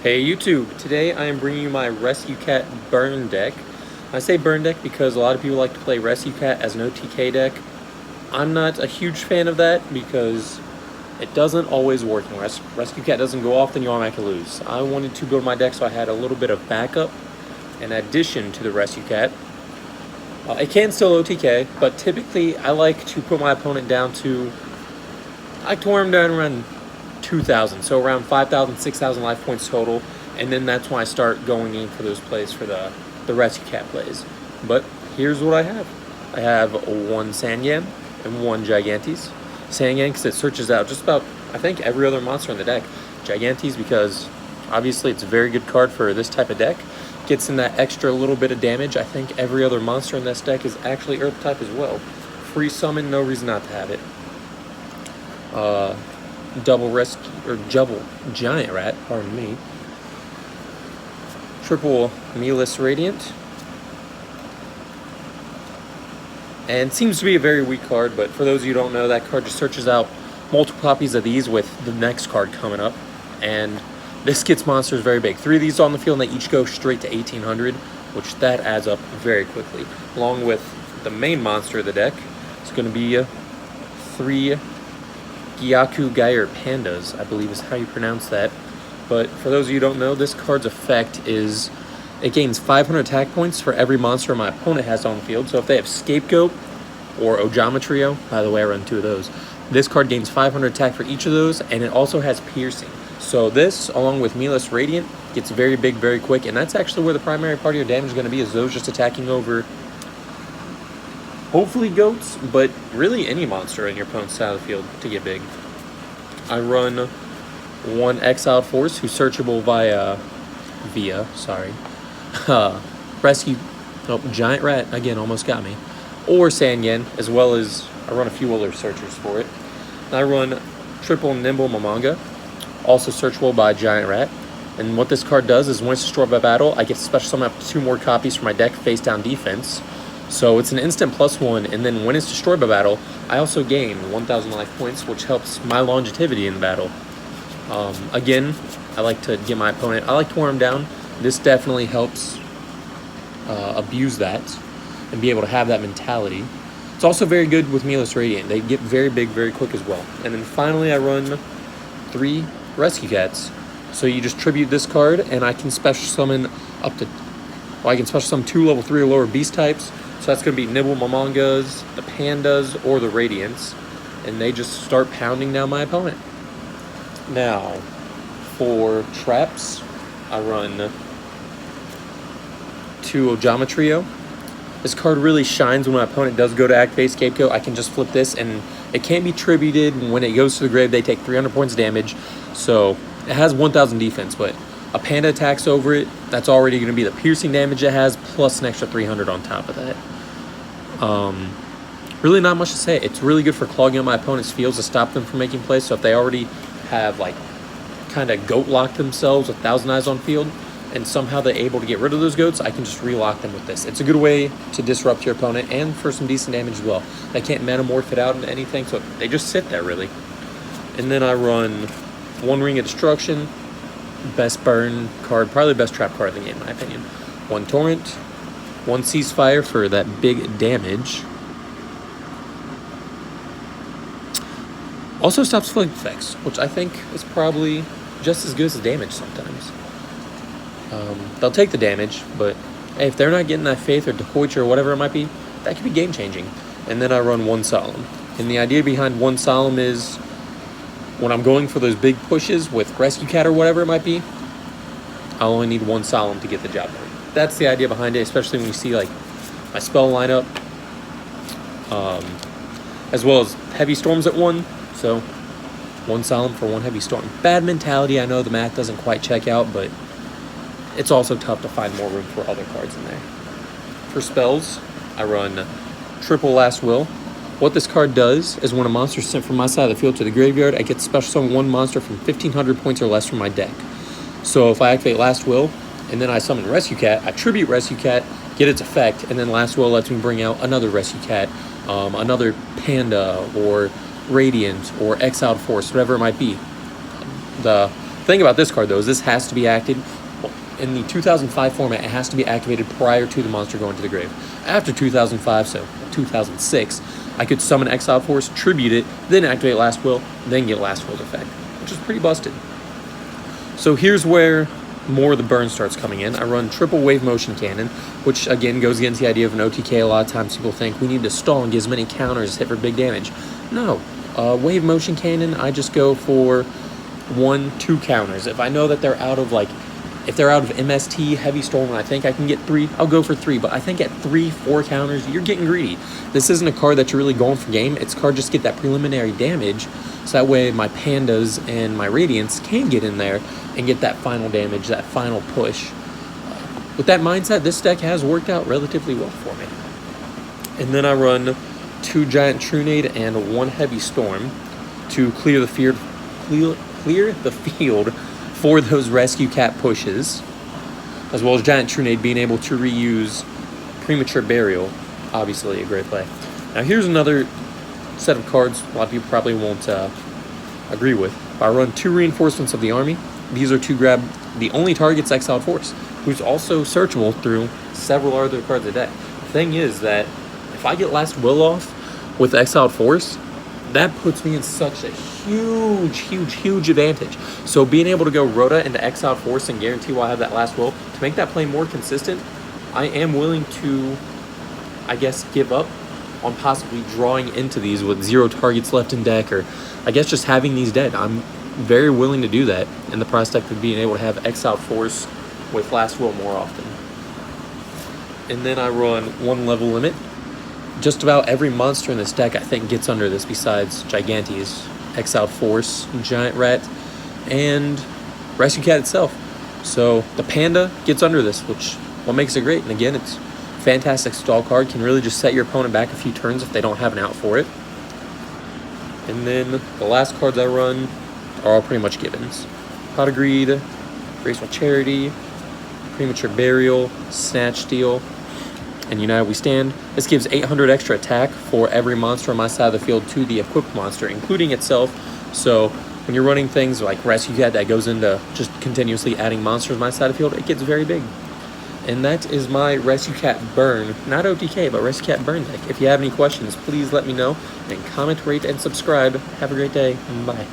Hey YouTube, today I am bringing you my Rescue Cat burn deck. I say burn deck because a lot of people like to play Rescue Cat as an OTK deck. I'm not a huge fan of that because it doesn't always work. When Rescue Cat doesn't go off, then you automatically lose. I wanted to build my deck so I had a little bit of backup in addition to the Rescue Cat. It can still OTK, but typically I like to put my opponent down to, I like to wear him down around 2,000, so around 5,000, 6,000 life points total, and then that's when I start going in for those plays for the Rescue Cat plays. But here's what I have. I have one Sanyan and one Gigantes. Sanyan because it searches out just about, I think, every other monster in the deck. Gigantes because obviously it's a very good card for this type of deck. Gets in that extra little bit of damage. I think every other monster in this deck is actually Earth type as well. Free summon, no reason not to have it. Double rescue or double giant rat, pardon me. Triple Meatless Radiant. And seems to be a very weak card, but for those of you who don't know, that card just searches out multiple copies of these with the next card coming up. And this gets monsters very big. 3 of these on the field and they each go straight to 1,800, which that adds up very quickly. Along with the main monster of the deck, it's going to be 3 Gyaku Geyer Pandas, I believe is how you pronounce that. But for those of you who don't know, this card's effect is it gains 500 attack points for every monster my opponent has on the field. So if they have Scapegoat or Ojama Trio, by the way, I run 2 of those, this card gains 500 attack for each of those, and it also has Piercing. So this, along with Meatless Radiant, gets very big very quick, and that's actually where the primary part of your damage is going to be, is those just attacking over hopefully goats, but really any monster in your opponent's side of the field to get big. I run one Exiled Force who's searchable via Rescue, Giant Rat, again, almost got me, or Sanyan, as well as I run a few other searchers for it. And I run triple Nimble Mamanga, also searchable by Giant Rat. And what this card does is when it's destroyed by battle, I get to special summon up to 2 more copies for my deck face down defense. So it's an instant +1, and then when it's destroyed by battle, I also gain 1,000 life points, which helps my longevity in battle. Again, I like to get my opponent, I like to wear him down. This definitely helps abuse that and be able to have that mentality. It's also very good with Meatless Radiant. They get very big very quick as well. And then finally I run 3 Rescue Cats. So you just tribute this card, and I can special summon up to, I can special summon 2 level 3 or lower beast types. So that's going to be Nibble Mamangas, the Pandas, or the Radiants. And they just start pounding down my opponent. Now, for traps, I run 2 Ojama Trio. This card really shines when my opponent does go to activate Scapegoat. I can just flip this, and it can't be tributed. And when it goes to the grave, they take 300 points damage. So it has 1,000 defense, but a Panda attacks over it. That's already going to be the piercing damage it has, plus an extra 300 on top of that. Really not much to say. It's really good for clogging up my opponent's fields to stop them from making plays. So if they already have like kind of goat locked themselves with 1,000 eyes on field, and somehow they're able to get rid of those goats, I can just relock them with this. It's a good way to disrupt your opponent and for some decent damage as well. They can't metamorph it out into anything, so they just sit there really. And then I run 1 Ring of Destruction, best burn card, probably the best trap card in the game in my opinion. 1 Torrent, 1 Ceasefire for that big damage. Also stops flame effects, which I think is probably just as good as the damage sometimes. They'll take the damage, but hey, if they're not getting that Faith or Decoit or whatever it might be, that could be game changing. And then I run 1 Solemn. And the idea behind 1 Solemn is when I'm going for those big pushes with Rescue Cat or whatever it might be, I'll only need 1 Solemn to get the job done. That's the idea behind it, especially when you see like my spell lineup, as well as Heavy Storms at 1. So 1 Solemn for 1 Heavy Storm. Bad mentality, I know the math doesn't quite check out, but it's also tough to find more room for other cards in there. For spells, I run triple Last Will. What this card does is when a monster is sent from my side of the field to the graveyard, I get to special summon 1 monster from 1,500 points or less from my deck. So if I activate Last Will, and then I summon Rescue Cat, I tribute Rescue Cat, get its effect, and then Last Will lets me bring out another Rescue Cat, another Panda, or Radiant, or Exiled Force, whatever it might be. The thing about this card, though, is this has to be acted in the 2005 format. It has to be activated prior to the monster going to the grave. After 2005, so 2006, I could summon Exiled Force, tribute it, then activate Last Will, then get Last Will's effect, which is pretty busted. So here's where more of the burn starts coming in. I run triple Wave Motion Cannon, which again goes against the idea of an OTK. A lot of times people think we need to stall and get as many counters, hit for big damage. No, Wave Motion Cannon, I just go for 1-2 counters. If I know that they're out of if they're out of MST, Heavy Storm, and I think I can get 3, I'll go for 3. But I think at 3-4 counters, you're getting greedy. This isn't a card that you're really going for game. It's a card just to get that preliminary damage, so that way my Pandas and my Radiants can get in there and get that final damage, that final push. With that mindset, this deck has worked out relatively well for me. And then I run 2 Giant Trunade and 1 Heavy Storm to clear the field for those Rescue Cat pushes, as well as Giant Trunade being able to reuse Premature Burial. Obviously a great play. Now here's another set of cards a lot of people probably won't agree with. I run 2 Reinforcements of the Army. These are to grab the only target's Exiled Force, who's also searchable through several other cards of the deck. The thing is that if I get Last Will off with Exiled Force, that puts me in such a huge advantage. So being able to go Rhoda into Exiled Force and guarantee while I have that Last Will, to make that play more consistent, I am willing to, I guess, give up on possibly drawing into these with 0 targets left in deck, or I guess just having these dead. I'm very willing to do that in the prospect of being able to have Exiled Force with Last Will more often. And then I run 1 Level Limit. Just about every monster in this deck I think gets under this besides Gigantes, Exiled Force, Giant Rat, and Rescue Cat itself. So the Panda gets under this, which what makes it great. And again, it's fantastic stall card, can really just set your opponent back a few turns if they don't have an out for it. And then the last cards I run are all pretty much givens. Pot of Greed, Graceful Charity, Premature Burial, Snatch Steal, and United We Stand. This gives 800 extra attack for every monster on my side of the field to the equipped monster, including itself. So when you're running things like Rescue Cat that goes into just continuously adding monsters on my side of the field, it gets very big. And that is my Rescue Cat burn, not OTK, but Rescue Cat burn deck. If you have any questions, please let me know, and comment, rate, and subscribe. Have a great day. Bye.